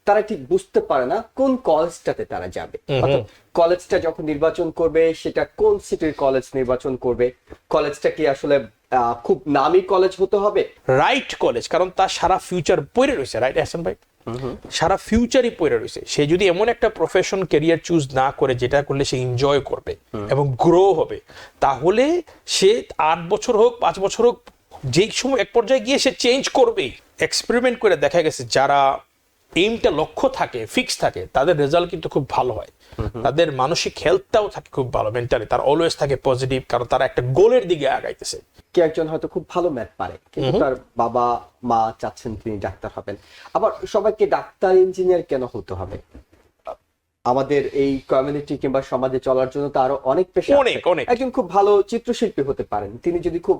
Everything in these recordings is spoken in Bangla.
তারা ঠিক বুঝতে পারে না কোন কলেজটাতে তারা যাবে। অর্থাৎ কলেজটা যখন নির্বাচন করবে সেটা কোন সিটির কলেজ নির্বাচন করবে, কলেজটা কি আসলে খুব নামি কলেজ হতে হবে, রাইট কলেজ, কারণ তার সারা ফিউচার পড়ে রয়েছে, রাইট হাসান ভাই? সারা ফিউচারই পড়ে রয়েছে। সে যদি এমন একটা প্রফেশন ক্যারিয়ার চুজ না করে যেটা করলে সে এনজয় করবে এবং গ্রো হবে, তাহলে সে 8 বছর হোক 5 বছর হোক, যেই সময় এক পর্যায়ে গিয়ে সে চেঞ্জ করবেই। এক্সপেরিমেন্ট করে দেখা গেছে যারা এইমটা লক্ষ্য থাকে, ফিক্স থাকে, তাদের রেজাল্ট কিন্তু খুব ভালো হয়। তাদের মানসিক হেলথটাও থাকে খুব ভালো, মেন্টালি তারা অলওয়েজ থাকে পজিটিভ, কারণ তারা একটা গোলের দিকে আগাইতেছে। কে একজন হয়তো খুব ভালো ম্যাথ পারে, কিন্তু তার বাবা মা চাচ্ছেন তিনি ডাক্তার হবেন। আবার সবাইকে ডাক্তার ইঞ্জিনিয়ার কেন হতে হবে? আমাদের এই কমিউনিটি কিংবা সমাজে চলার জন্য তো আরো অনেক পেশা আছে। একজন খুব ভালো চিত্রশিল্পী হতে পারেন, তিনি যদি খুব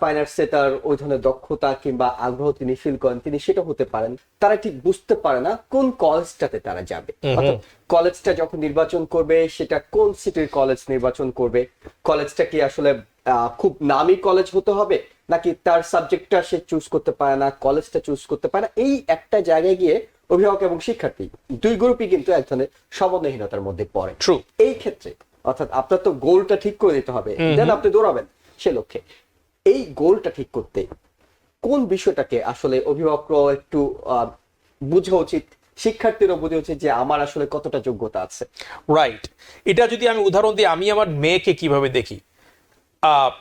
ফাইন আর্টসে তার ওই ধরনের দক্ষতা কিংবা আগ্রহ তিনি ফিল করেন, তিনি সেটা হতে পারেন। তারা ঠিক বুঝতে পারে না কোন কলেজটাতে তারা যাবে। অর্থাৎ কলেজটা যখন নির্বাচন করবে সেটা কোন সিটির কলেজ নির্বাচন করবে, কলেজটা কি আসলে খুব নামি কলেজ হতে হবে, নাকি তার সাবজেক্টটা সে চুজ করতে পারে না, কলেজটা চুজ করতে পারে না। এই একটা জায়গায় গিয়ে অভিভাবক এবং শিক্ষার্থী দুই গ্রুপই কিন্তু এক ধরনের সমন্বয়হীনতার মধ্যে পড়ে। এই ক্ষেত্রে অর্থাৎ আপনার তো গোলটা ঠিক করে দিতে হবে, দেন আপনি দৌড়াবেন সে লক্ষ্যে। এই গোলটা ঠিক করতে কোন বিষয়টাকে আসলে অভিভাবকরাও একটু বোঝা উচিত, শিক্ষার্থীরও বোঝা উচিত যে আমার আসলে কতটা যোগ্যতা আছে। রাইট। এটা যদি আমি উদাহরণ দিই, আমি আমার মেয়েকে কিভাবে দেখি,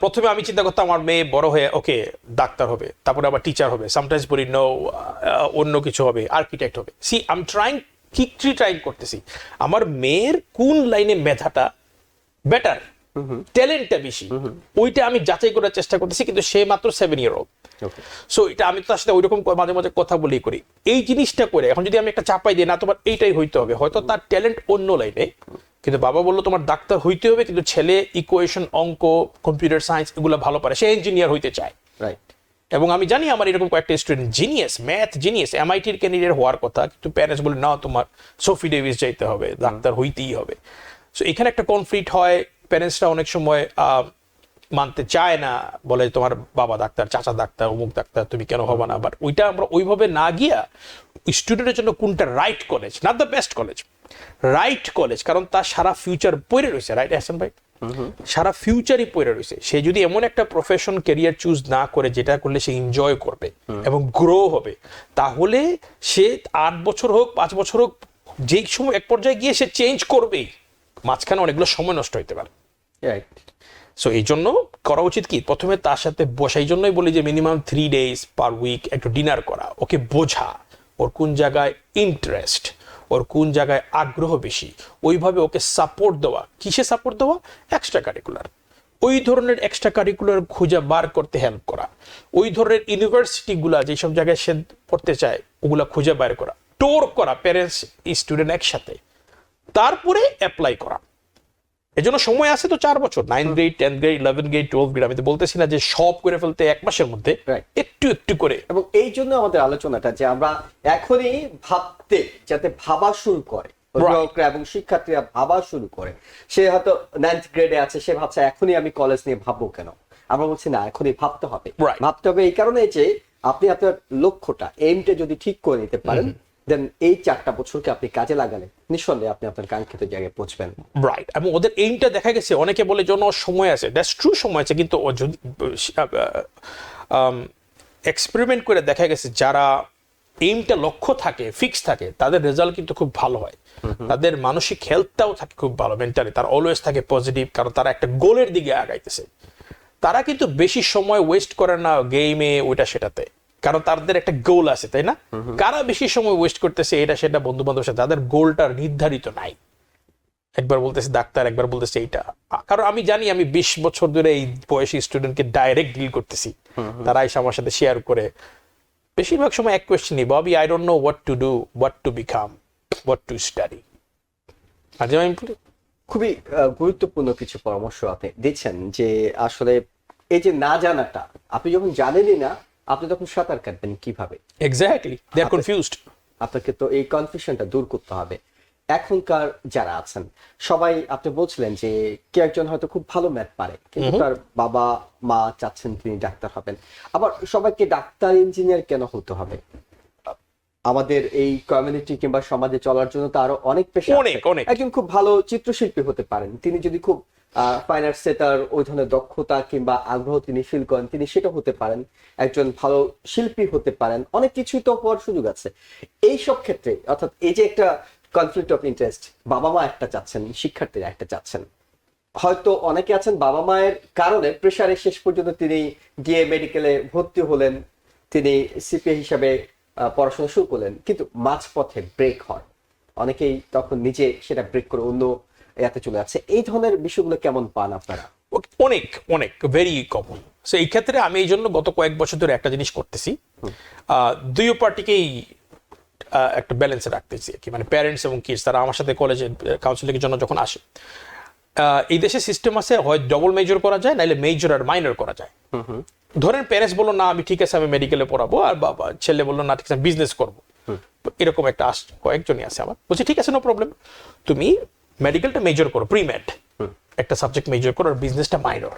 প্রথমে আমি চিন্তা করতাম আমার মেয়ে বড় হয়ে ওকে ডাক্তার হবে, তারপরে আবার টিচার হবে, সামটাইমস বলি নো অন্য কিছু হবে, আর্কিটেক্ট হবে। সি আই এম ট্রাইং করতেছি আমার মেয়ের কোন লাইনে মেধাটা বেটার, ট্যালেন্টটা বেশি, ওইটা আমি যাচাই করার চেষ্টা করতেছি। কিন্তু সে মাত্র 7 year old, সো এটা আমি তার সাথে ওইরকম মাঝে মাঝে কথা বলি করি। এই জিনিসটা করে এখন যদি আমি একটা চাপাই দিই, না তোমার এইটাই হইতে হবে, হয়তো তার ট্যালেন্ট অন্য লাইনে, কিন্তু বাবা বললো তোমার ডাক্তার হইতে হবে, কিন্তু ছেলে ইকুয়েশন, অঙ্ক, কম্পিউটার সায়েন্স এগুলো ভালো পারে, সে ইঞ্জিনিয়ার হইতে চায়। রাইট। এবং আমি জানি আমার এরকম কয়েকটা স্টুডেন্ট জিনিয়াস, ম্যাথ জিনিয়াস, এমআইটির ক্যান্ডিডেট হওয়ার কথা, কিন্তু প্যারেন্টস বলে না তোমার সোফি ডেভিস যাইতে হবে, ডাক্তার হইতেই হবে। সো এখানে একটা কনফ্লিক্ট হয়, প্যারেন্টসরা অনেক সময় মানতে চায় না, বলে তোমার বাবা ডাক্তার, চাচা ডাক্তার, অমুক ডাক্তার, তুমি কেন হবে না। বাট ওইটা আমরা ওইভাবে না গিয়া স্টুডেন্টের জন্য কোনটা right college, not the best college, right college, কারণ তার সারা ফিউচার পড়ে রয়েছে, রাইট হাসান ভাই? সারা ফিউচারই পড়ে রয়েছে। সে যদি এমন একটা প্রফেশন ক্যারিয়ার চুজ না করে যেটা করলে সে এনজয় করবে এবং গ্রো হবে, তাহলে সে 8 বছর হোক 5 বছর হোক, যেই সময় এক পর্যায়ে গিয়ে সে চেঞ্জ করবেই। মাঝখানে অনেকগুলো সময় নষ্ট হইতে পারে। সো এই জন্য করা উচিত কি, প্রথমে তার সাথে বসা, এই জন্যই বলি যে মিনিমাম 3 days পার উইক একটু ডিনার করা, ওকে বোঝা ওর কোন জায়গায় ইন্টারেস্ট, ওর কোন জায়গায় আগ্রহ বেশি, ওইভাবে ওকে সাপোর্ট দেওয়া। কিসে সাপোর্ট দেওয়া? এক্সট্রা কারিকুলার, ওই ধরনের এক্সট্রা কারিকুলার খুঁজে বার করতে হেল্প করা, ওই ধরনের ইউনিভার্সিটিগুলা যেসব জায়গায় সে পড়তে চায় ওগুলা খুঁজে বার করা, টোর করা প্যারেন্টস স্টুডেন্ট একসাথে, তারপরে অ্যাপ্লাই করা। এজন্য সময় আছে তো 4 বছর, 9th grade, 10th grade, 11th grade, 12th grade। আমি তো বলতেছি না যে সব করে ফেলতে 1 মাসের মধ্যে, একটু একটু করে। এবং এই জন্য আমাদের আলোচনাটা যে আমরা এখনই ভাবতে, যাতে ভাবা শুরু করে অভিভাবকরা এবং শিক্ষার্থীরা ভাবা শুরু করে। সে হয়তো 9th grade আছে, সে ভাবছে এখনই আমি কলেজ নিয়ে ভাববো কেন। আমরা বলছি না, এখনই ভাবতে হবে। ভাবতে হবে এই কারণে যে আপনি আপনার লক্ষ্যটা, এইমটা যদি ঠিক করে নিতে পারেন, দেন এই 4টা বছরকে আপনি কাজে লাগালে নিঃসন্দেহে আপনি আপনার কাঙ্ক্ষিত জায়গায় পৌঁছবেন। রাইট। এবং ওদের এইমটা দেখা গেছে, অনেকে বলে জন্য সময় আছে, দ্যাটস ট্রু, সময় আছে, কিন্তু ও যদি এক্সপেরিমেন্ট করে দেখা গেছে যারা এইমটা লক্ষ্য থাকে, ফিক্স থাকে, তাদের রেজাল্ট কিন্তু খুব ভালো হয়। তাদের মানসিক হেলথটাও থাকে খুব ভালো, মেন্টালি তারা অলওয়েজ থাকে পজিটিভ, কারণ তারা একটা গোলের দিকে আগাইতেছে। তারা কিন্তু বেশি সময় ওয়েস্ট করে না গেমে, ওইটা সেটাতে, কারণ তাদের একটা গোল আছে, তাই না? কারা বেশি সময় ওয়েস্ট করতেছে এটা সেটা বন্ধু বান্ধবের সাথে, তাদের গোলটা নির্ধারিত নাই। একবার বলতেছে ডাক্তার, একবার বলতেছে এইটা। কারণ আমি জানি, আমি 20 বছর ধরে এই বয়সী স্টুডেন্টকে ডাইরেক্ট ডিল করতেছি, তারা এসে আমার সাথে শেয়ার করে। বেশিরভাগ সময় এক কোয়েশ্চেনই, Bobby I don't know what to do, what to become, what to study. খুবই গুরুত্বপূর্ণ কিছু পরামর্শ আপনি দিচ্ছেন, যে আসলে এই যে না জানাটা, আপনি যখন জানেনই না, আপনি তখন সাঁতার কাটবেন কিভাবে? এক্স্যাক্টলি, দে আর কনফিউজড। আপনাকে তো এই কনফিউশনটা দূর করতে হবে। এখনকার যারা আছেন সবাই, আপনি বলছিলেন যে কে একজন হয়তো খুব ভালো ম্যাথ পারে, কিন্তু তার বাবা মা চাচ্ছেন তিনি ডাক্তার হবেন। আবার সবাইকে ডাক্তার ইঞ্জিনিয়ার কেন হতে হবে? আমাদের এই কমিউনিটি কিংবা সমাজে চলার জন্য তো আরো অনেক পেশা আছে। অনেক। একজন খুব ভালো চিত্রশিল্পী হতে পারেন, তিনি যদি খুব ফাইন আর্টসে তার ওই ধরনের দক্ষতা কিংবা আগ্রহ তিনি ফিল করেন, তিনি সেটা হতে পারেন। একজন ভালো শিল্পী হতে পারেন, অনেক কিছুই তো হওয়ার সুযোগ আছে এই সব ক্ষেত্রে। অর্থাৎ এই যে একটা কনফ্লিক্ট অফ ইন্টারেস্ট, বাবা মা একটা চাচ্ছেন, শিক্ষার্থীরা একটা চাচ্ছেন, হয়তো অনেকে আছেন বাবা মায়ের কারণে প্রেসারে শেষ পর্যন্ত তিনি গিয়ে মেডিকেলে ভর্তি হলেন, তিনি সিপিএ হিসাবে পড়াশোনা শুরু করলেন, কিন্তু মাঝপথে ব্রেক হয়, অনেকেই তখন নিজে সেটা ব্রেক করে অন্য ইয়াতে চলে যাচ্ছে। এই ধরনের বিষয়গুলো কেমন পান আপনারা? অনেক ভেরি কমন। সো এই ক্ষেত্রে আমি এই জন্য গত কয়েক বছর ধরে একটা জিনিস করতেছি, দুই পার্টিকেই একটা ব্যালেন্সে রাখতেছি আর কি, মানে প্যারেন্টস এবং কিডস, তারা আমার সাথে কলেজে কাউন্সিলিং এর জন্য যখন আসে, এই দেশে সিস্টেম আছে হয় ডবল মেজর করা যায়, নাহলে মেজর আর মাইনর করা যায়। ধরেন প্যারেন্টস বললো না আমি ঠিক আছে আমি মেডিকেলে পড়াবো, আর বাবা ছেলে বললো না ঠিক আছে আমি বিজনেস করবো, এরকম একটা কয়েকজনই আছে। আমার বলছি ঠিক আছে নো প্রবলেম, তুমি মেডিকেলটা মেজর করো, প্রিমেড একটা সাবজেক্ট মেজর করো, আর বিজনেসটা মাইনর।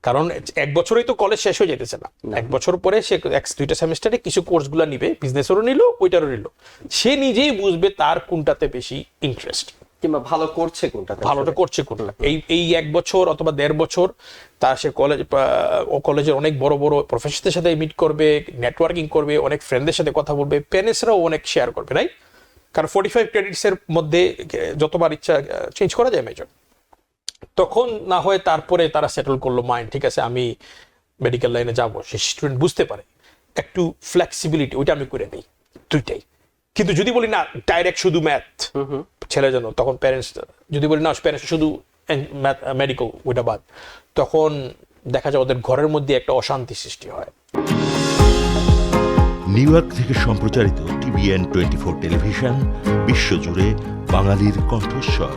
কারণ এক বছরেই তো কলেজ শেষ হয়ে যেতেছে না, এক বছর পরে সে দুইটা সেমিস্টারে কিছু কোর্সগুলো নিবে, বিজনেসেরও নিল ওইটারও নিল, সে নিজেই বুঝবে তার কোনটাতে বেশি ইন্টারেস্ট কিংবা ভালো করছে কোনটা, ভালোটা করছে কোনটা। এই এক বছর অথবা 1.5 বছর তার সে কলেজের অনেক বড় বড় প্রফেসরদের সাথে মিট করবে, নেটওয়ার্কিং করবে, অনেক ফ্রেন্ডদের সাথে কথা বলবে, প্যারেন্টসরাও অনেক শেয়ার করবে, রাইট? কারণ 45 ক্রেডিটস এর মধ্যে যতবার ইচ্ছা চেঞ্জ করা যায় মেজর। তখন না হয় তারপরে তারা সেটেল করলো মাইন্ড, ঠিক আছে আমি মেডিকেল লাইনে যাবো, সে স্টুডেন্ট বুঝতে পারে একটু ফ্লেক্সিবিলিটি, ওইটা আমি করে নিই, দুইটাই। কিন্তু যদি বলি না ডাইরেক্ট শুধু ম্যাথ ছেলের জন্য, তখন প্যারেন্টস যদি বলি না প্যারেন্টস শুধু মেডিকেল ওইটা বাদ, তখন দেখা যায় ওদের ঘরের মধ্যে একটা অশান্তি সৃষ্টি হয়। নিউ ইয়র্ক থেকে সম্প্রচারিত TVN 24 টেলিভিশন বিশ্বজুড়ে বাঙালির কণ্ঠস্বর।